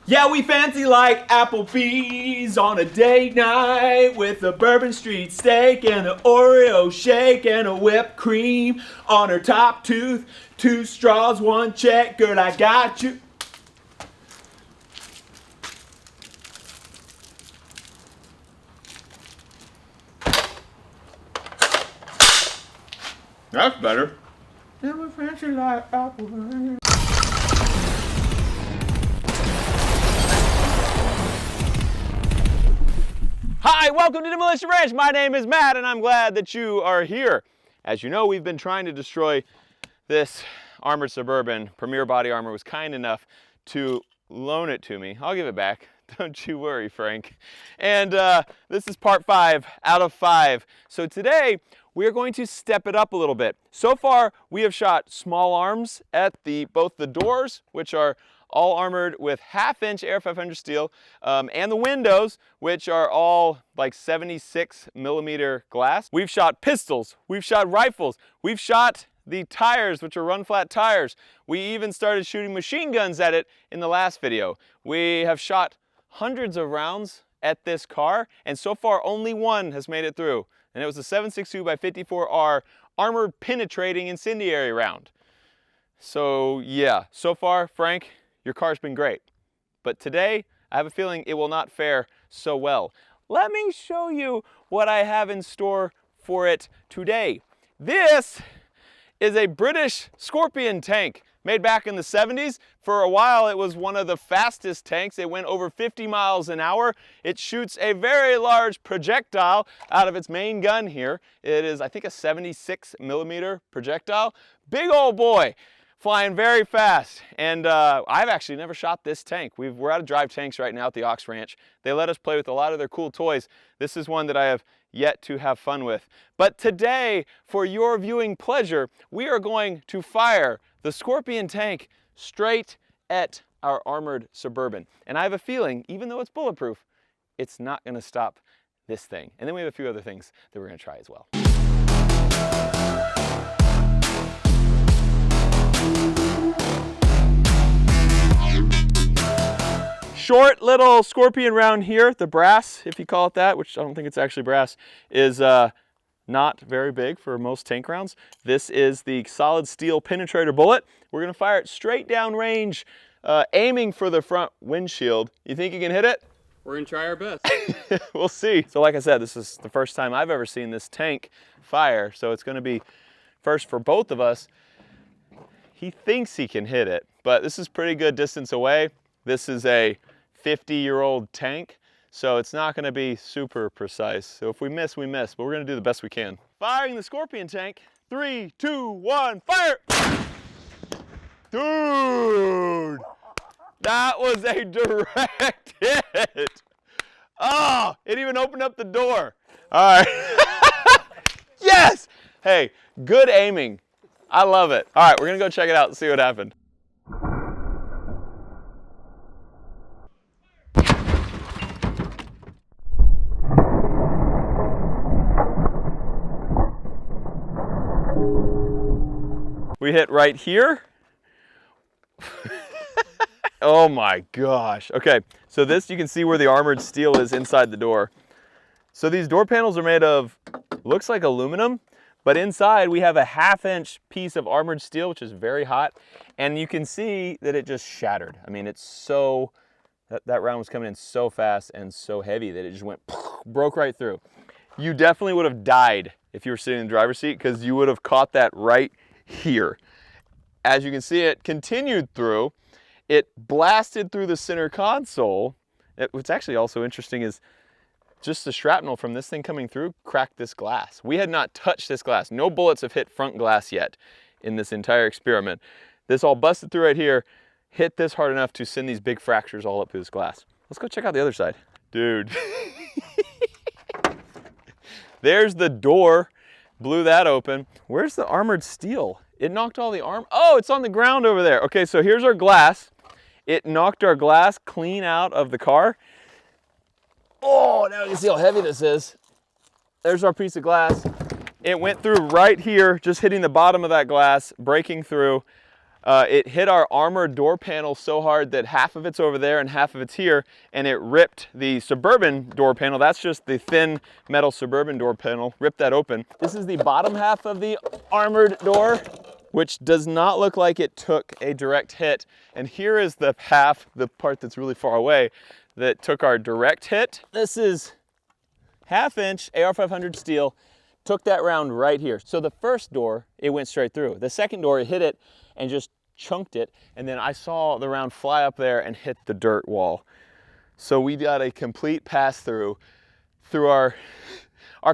Yeah, we fancy like Applebee's on a date night with a bourbon street steak and an Oreo shake and a whipped cream on her top tooth. 2 straws, 1 check, girl, I got you. That's better. Yeah, we fancy like Applebee's. Hi, welcome to Demolition Ranch. My name is Matt and I'm glad that you are here. As you know, we've been trying to destroy this armored Suburban. Premier Body Armor was kind enough to loan it to me. I'll give it back. Don't you worry, Frank. And this is part 5 out of 5. So today we are going to step it up a little bit. So far we have shot small arms at both the doors, which are all armored with 1/2-inch AR-500 steel, and the windows, which are all like 76mm glass. We've shot pistols, we've shot rifles, we've shot the tires, which are run-flat tires. We even started shooting machine guns at it in the last video. We have shot hundreds of rounds at this car, and so far only one has made it through, and it was a 7.62 x 54R armored penetrating incendiary round. So yeah, so far, Frank, your car's been great, but today I have a feeling it will not fare so well. Let me show you what I have in store for it today. This is a British Scorpion tank made back in the 70s. For a while it was one of the fastest tanks. It went over 50 miles an hour. It shoots a very large projectile out of its main gun here. It is, I think, a 76mm projectile. Big old boy. Flying very fast, and I've actually never shot this tank. We're out of drive tanks right now at the Ox Ranch. They let us play with a lot of their cool toys. This is one that I have yet to have fun with. But today, for your viewing pleasure, we are going to fire the Scorpion tank straight at our armored Suburban. And I have a feeling, even though it's bulletproof, it's not going to stop this thing. And then we have a few other things that we're going to try as well. Short little Scorpion round here. The brass, if you call it that, which I don't think it's actually brass, is not very big for most tank rounds. This is the solid steel penetrator bullet. We're gonna fire it straight down range, aiming for the front windshield. You think you can hit it? We're gonna try our best. We'll see. So like I said, this is the first time I've ever seen this tank fire, so it's gonna be first for both of us. He thinks he can hit it, but this is pretty good distance away. This is a 50-year-old tank, so it's not going to be super precise. So if we miss, we miss, but we're going to do the best we can. Firing the Scorpion tank. 3, 2, 1, fire! Dude! That was a direct hit! Oh, it even opened up the door. All right. Yes! Hey, good aiming. I love it. All right, we're going to go check it out and see what happened. We hit right here. Oh my gosh. Okay, so this, you can see where the armored steel is inside the door. So these door panels are made of, looks like aluminum, but inside we have a 1/2-inch piece of armored steel, which is very hot. And you can see that it just shattered. I mean, it's so, that round was coming in so fast and so heavy that it just went, broke right through. You definitely would have died if you were sitting in the driver's seat, because you would have caught that right here. As you can see, it continued through. It blasted through the center console. What's actually also interesting is just the shrapnel from this thing coming through cracked this glass. We had not touched this glass. No bullets have hit front glass yet in this entire experiment. This all busted through right here, hit this hard enough to send these big fractures all up through this glass. Let's go check out the other side. Dude. There's the door. Blew that open. Where's the armored steel? It knocked all the oh, it's on the ground over there. Okay, so here's our glass. It knocked our glass clean out of the car. Oh, now you can see how heavy this is. There's our piece of glass. It went through right here, just hitting the bottom of that glass, breaking through. it hit our armored door panel so hard that half of it's over there and half of it's here, and it ripped the Suburban door panel. That's just the thin metal Suburban door panel, ripped that open. This is the bottom half of the armored door, which does not look like it took a direct hit. And here is the half, the part that's really far away, that took our direct hit. This is 1/2 inch AR-500 steel, took that round right here. So the first door, it went straight through. The second door, it hit it and just chunked it. And then I saw the round fly up there and hit the dirt wall. So we got a complete pass through our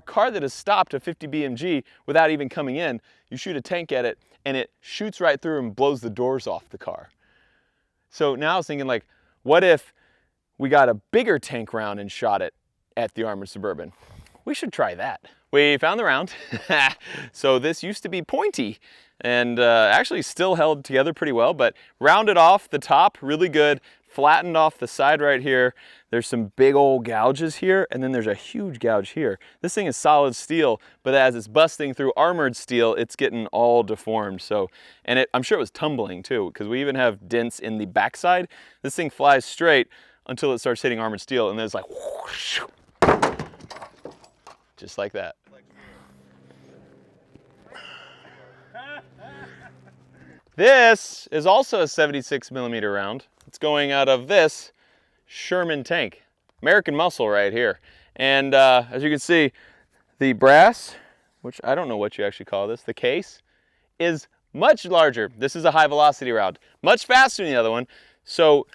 car that has stopped a 50 BMG without even coming in. You shoot a tank at it and it shoots right through and blows the doors off the car. So now I was thinking, like, what if we got a bigger tank round and shot it at the armored Suburban? We should try that. We found the round. So this used to be pointy and actually still held together pretty well, but rounded off the top really good, flattened off the side right here. There's some big old gouges here, and then there's a huge gouge here. This thing is solid steel, but as it's busting through armored steel, it's getting all deformed. So, and I'm sure it was tumbling too, because we even have dents in the backside. This thing flies straight until it starts hitting armored steel, and then it's like whoosh, just like that. This is also a 76 millimeter round. It's going out of this Sherman tank, American muscle right here. And as you can see, the brass, which I don't know what you actually call this, the case, is much larger. This is a high velocity round, much faster than the other one. So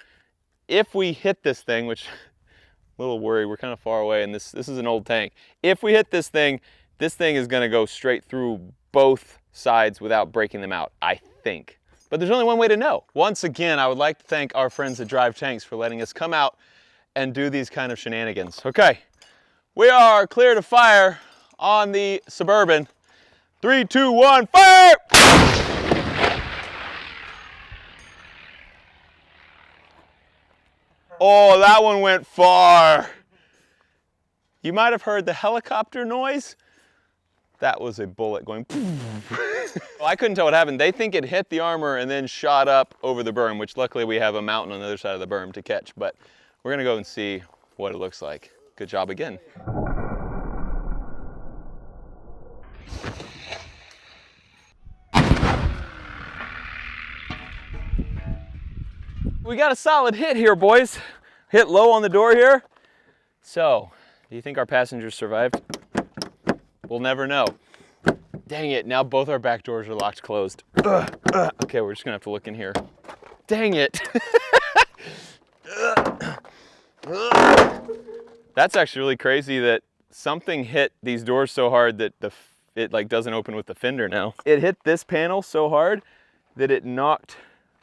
if we hit this thing, which a little worried, we're kind of far away, and this is an old tank. If we hit this thing is gonna go straight through both sides without breaking them out, I think. But there's only one way to know. Once again, I would like to thank our friends at Drive Tanks for letting us come out and do these kind of shenanigans. Okay, we are clear to fire on the Suburban. 3, 2, 1, fire! Oh, that one went far. You might have heard the helicopter noise. That was a bullet going. Well, I couldn't tell what happened. They think it hit the armor and then shot up over the berm, which luckily we have a mountain on the other side of the berm to catch. But we're gonna go and see what it looks like. Good job again. We got a solid hit here, boys. Hit low on the door here. So, do you think our passengers survived? We'll never know. Dang it, now both our back doors are locked closed. Okay, we're just gonna have to look in here. Dang it. That's actually really crazy that something hit these doors so hard that it like doesn't open with the fender now. It hit this panel so hard that it knocked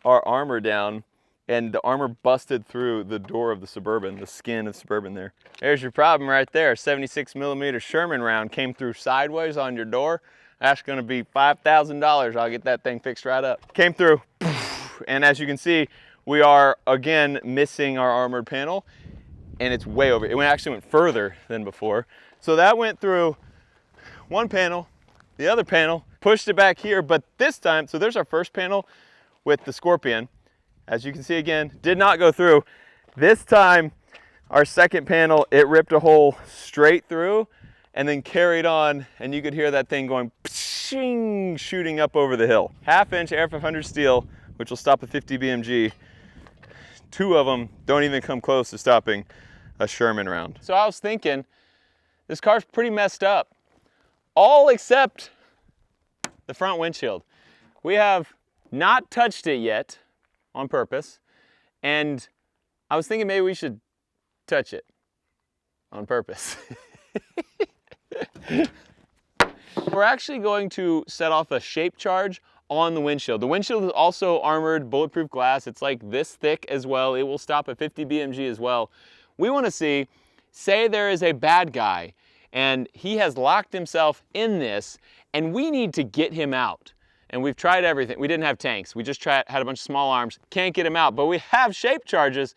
our armor down, and the armor busted through the door of the Suburban, the skin of the Suburban there. There's your problem right there. 76 millimeter Sherman round came through sideways on your door. That's gonna be $5,000. I'll get that thing fixed right up. Came through, and as you can see, we are again missing our armored panel, and it's way over. It actually went further than before. So that went through one panel, the other panel, pushed it back here, but this time, so there's our first panel with the Scorpion. As you can see again, did not go through. This time, our second panel, it ripped a hole straight through and then carried on, and you could hear that thing going pshing, shooting up over the hill. 1/2 inch AR-500 steel, which will stop a 50 BMG. 2 of them don't even come close to stopping a Sherman round. So I was thinking, this car's pretty messed up, all except the front windshield. We have not touched it yet, on purpose, and I was thinking maybe we should touch it on purpose. We're actually going to set off a shape charge on the windshield. The windshield is also armored bulletproof glass. It's like this thick as well. It will stop a 50 BMG as well. We want to see, say there is a bad guy and he has locked himself in this and we need to get him out. And we've tried everything. We didn't have tanks. We just had a bunch of small arms. Can't get him out, but we have shape charges.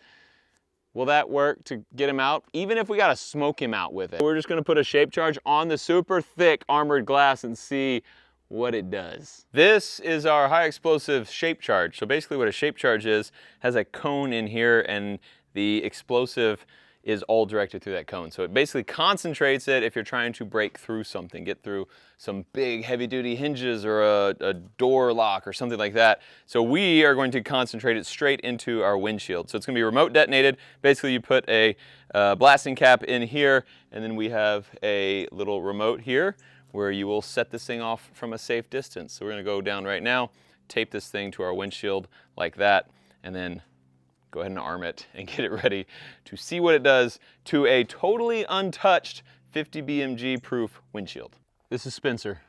Will that work to get him out? Even if we gotta smoke him out with it. We're just gonna put a shape charge on the super thick armored glass and see what it does. This is our high explosive shape charge. So basically what a shape charge is, has a cone in here and the explosive is all directed through that cone. So it basically concentrates it if you're trying to break through something, get through some big heavy duty hinges or a door lock or something like that. So we are going to concentrate it straight into our windshield. So it's gonna be remote detonated. Basically you put a blasting cap in here, and then we have a little remote here where you will set this thing off from a safe distance. So we're gonna go down right now, tape this thing to our windshield like that, and then go ahead and arm it and get it ready to see what it does to a totally untouched 50 BMG proof windshield. This is Spencer.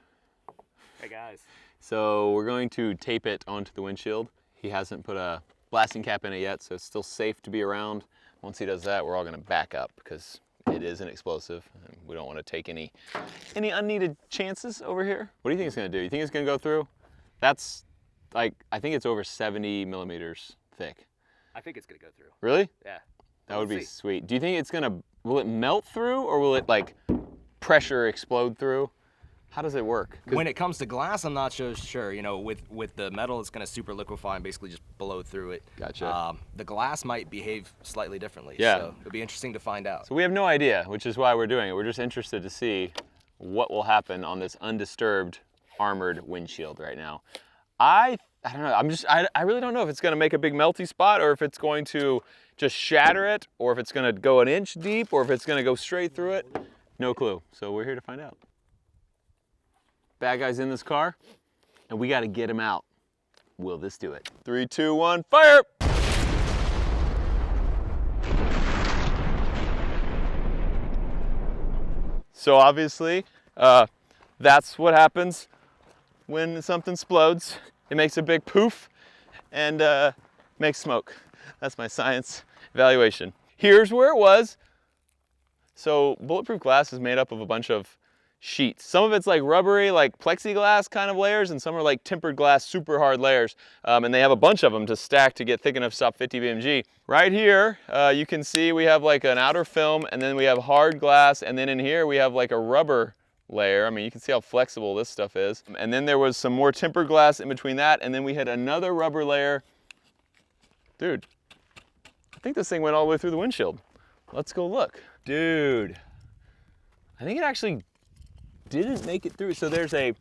Hey guys. So we're going to tape it onto the windshield. He hasn't put a blasting cap in it yet, so it's still safe to be around. Once he does that, we're all gonna back up because it is an explosive and we don't want to take any unneeded chances over here. What do you think it's gonna do? You think it's gonna go through? That's like, I think it's over 70 millimeters thick. I think it's gonna go through. Really? Yeah. That would be sweet. Do you think it's gonna, will it melt through or will it like pressure explode through? How does it work? When it comes to glass, I'm not so sure. You know, with the metal, it's gonna super liquefy and basically just blow through it. Gotcha. The glass might behave slightly differently. Yeah. So it'll be interesting to find out. So we have no idea, which is why we're doing it. We're just interested to see what will happen on this undisturbed armored windshield right now. I don't know, I really don't know if it's gonna make a big melty spot or if it's going to just shatter it or if it's gonna go an inch deep or if it's gonna go straight through it. No clue, so we're here to find out. Bad guy's in this car and we gotta get him out. Will this do it? 3, 2, 1, fire! So obviously, that's what happens when something explodes. It makes a big poof and makes smoke. That's my science evaluation. Here's where it was. So bulletproof glass is made up of a bunch of sheets. Some of it's like rubbery, like plexiglass kind of layers, and some are like tempered glass, super hard layers. And they have a bunch of them to stack to get thick enough to stop 50 BMG. Right here, you can see we have like an outer film, and then we have hard glass, and then in here we have like a rubber layer. I mean, you can see how flexible this stuff is. And then there was some more tempered glass in between that, and then we had another rubber layer. Dude, I think this thing went all the way through the windshield. Let's go look. Dude, I think it actually didn't make it through. So there's a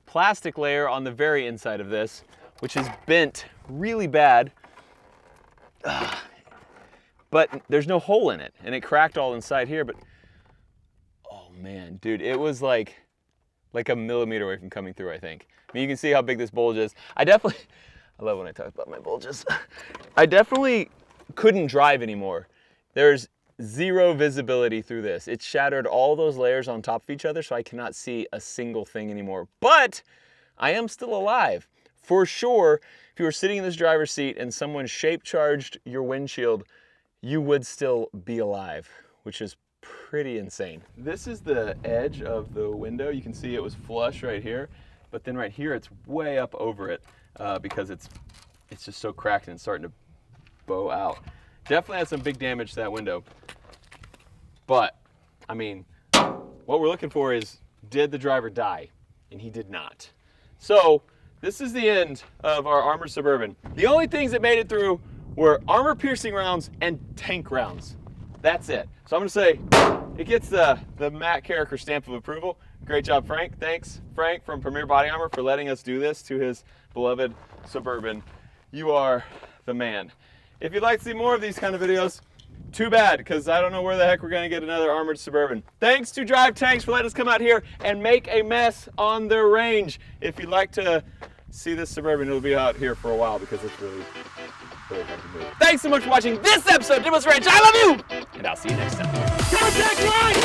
plastic layer on the very inside of this, which is bent really bad. But there's no hole in it, and it cracked all inside here, but oh man, dude, it was like a millimeter away from coming through, I think. I mean, you can see how big this bulge is. I love when I talk about my bulges. I definitely couldn't drive anymore. There's zero visibility through this. It shattered all those layers on top of each other, so I cannot see a single thing anymore. But I am still alive. For sure, if you were sitting in this driver's seat and someone shape charged your windshield, you would still be alive, which is pretty insane. This is the edge of the window. You can see it was flush right here, but then right here it's way up over it because it's just so cracked and it's starting to bow out. Definitely had some big damage to that window. But, I mean, what we're looking for is, did the driver die? And he did not. So, this is the end of our armored Suburban. The only things that made it through were armor-piercing rounds and tank rounds. That's it. So I'm gonna say, it gets the Matt Carricker stamp of approval. Great job, Frank. Thanks, Frank from Premier Body Armor, for letting us do this to his beloved Suburban. You are the man. If you'd like to see more of these kind of videos, too bad, because I don't know where the heck we're gonna get another armored Suburban. Thanks to Drive Tanks for letting us come out here and make a mess on their range. If you'd like to see this Suburban, it'll be out here for a while because it's really hard to move. Thanks so much for watching this episode of DemolitionRanch. I love you, and I'll see you next time. Contact line!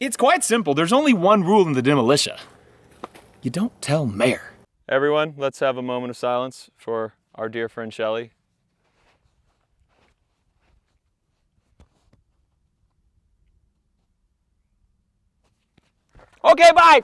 It's quite simple. There's only one rule in the demolition. You don't tell Mayor. Everyone, let's have a moment of silence for our dear friend Shelley. Okay, bye.